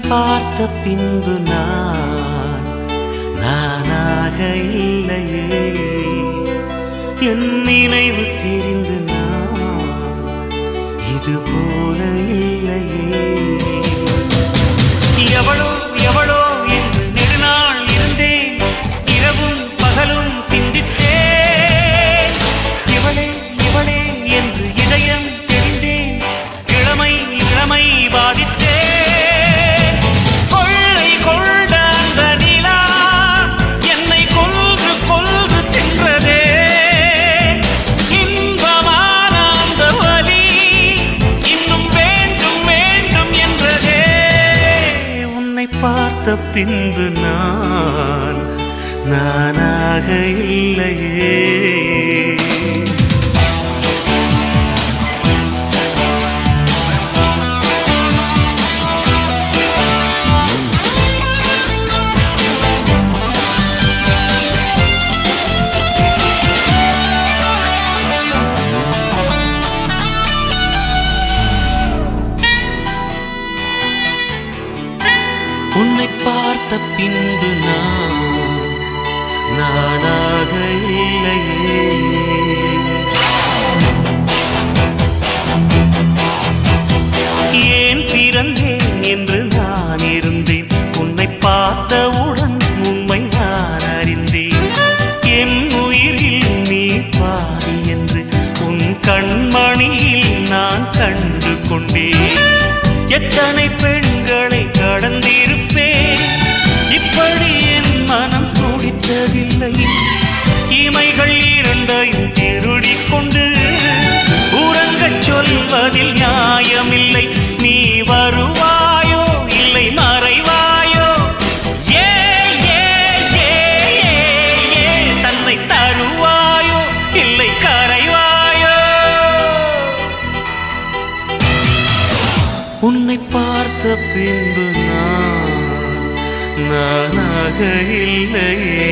பார்த்த பின்பு நானாக இல்லையே. என் நினைவு தெரிந்து இது போல இல்லையே. எவளோ எவளோ என்று நெடுநாள் இருந்தேன், இரவும் பகலும் சிந்தித்தேன். இவளே இவளே என்று இதயம் தெரிந்தேன், இளமை இளமை பாதித்தேன். கொள்ளை கொண்ட அந்த நிலா என்னை கொன்று கொன்று தின்றதே. இன்பமான அந்த வலி இன்னும் வேண்டும் வேண்டும் என்றதே. உன்னை பார்த்த பின்பு நானாக இல்லையே. உன்னை பார்த்த பின்பு நானாக இல்லையே. ஏன் பிறந்தேன் என்று நான் இருந்தேன், உன்னை பார்த்தவுடன் உண்மை நான் அறிந்தேன். என் உயிரில் நீ பாதி என்று உன் கண்மணியில் நான் கண்டு கொண்டேன். எத்தனை பெண்களை கடந்திருப்பேன், இப்படி என் மனம் துடித்ததில்லை. இமைகள் இரண்டையும் திருடிக் கொண்டு உறங்கச் சொல்வதில் நியாயமில்லை. நீ வருவாயோ இல்லை மறைவாயோ, ஏ ஏ ஏ ஏ தன்னை தருவாயோ இல்லை கரைவாயோ. உன்னை பார்த்த பின்பு நானாக இல்லையே.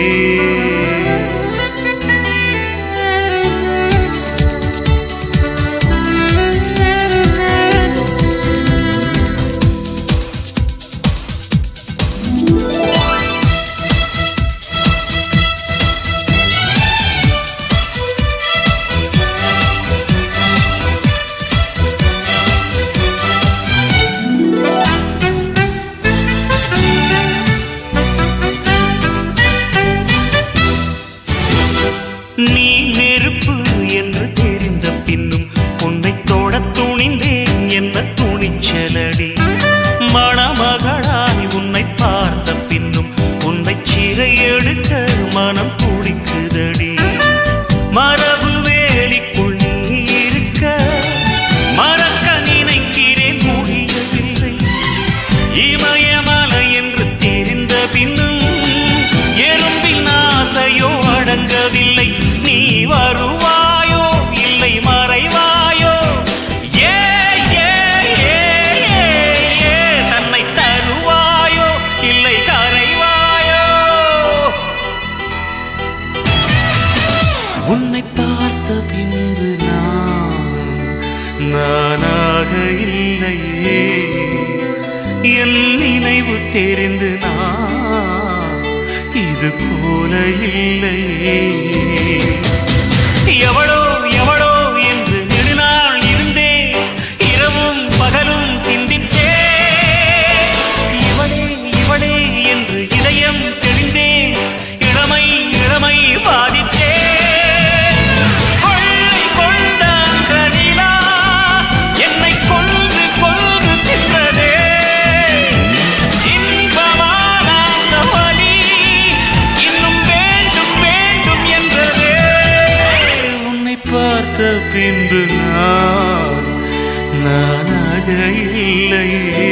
நீ நெருப்பு என்று தெரிந்த பின்னும் உன்னை தொட துணிந்தேன், என்ன துணிச்சலடி. மணமகளாய் உன்னை பார்த்த பின்னும் உன்னை சிறை எடுக்க மனம் துடிக்குதடி. மரபு வேலிக்குள் நீ இருக்க மறக்க நினைக்கிறேன், முடியவில்லை. இமயமலை என்று தெரிந்த பின்னும் எறும்பின் ஆசையோ அடங்கவில்லை. நீ வருவாயோ இல்லை மறைவாயோ, ஏ ஏ ஏ ஏ தன்னை தருவாயோ இல்லை கரைவாயோ. உன்னை பார்த்த பின்பு நானாக இல்லையே. என் நினைவு தெரிந்து இது போல இல்லையே. எவளோ எவளோ என்று நெடுநாள் இருந்தேன், இரவும் பகலும் சிந்தித்தேன். இவளே இவளே என்று இதயம் தெரிந்தேன், இளமை இளமை பாதித்தேன். கொள்ளை கொண்ட அந்த நிலா என்னை கொன்று கொன்று தின்றதே. இன்பமான அந்த வலி இன்னும் வேண்டும் வேண்டும் என்றதே. உன்னை பார்த்த பின்பு நானாக இல்லையே.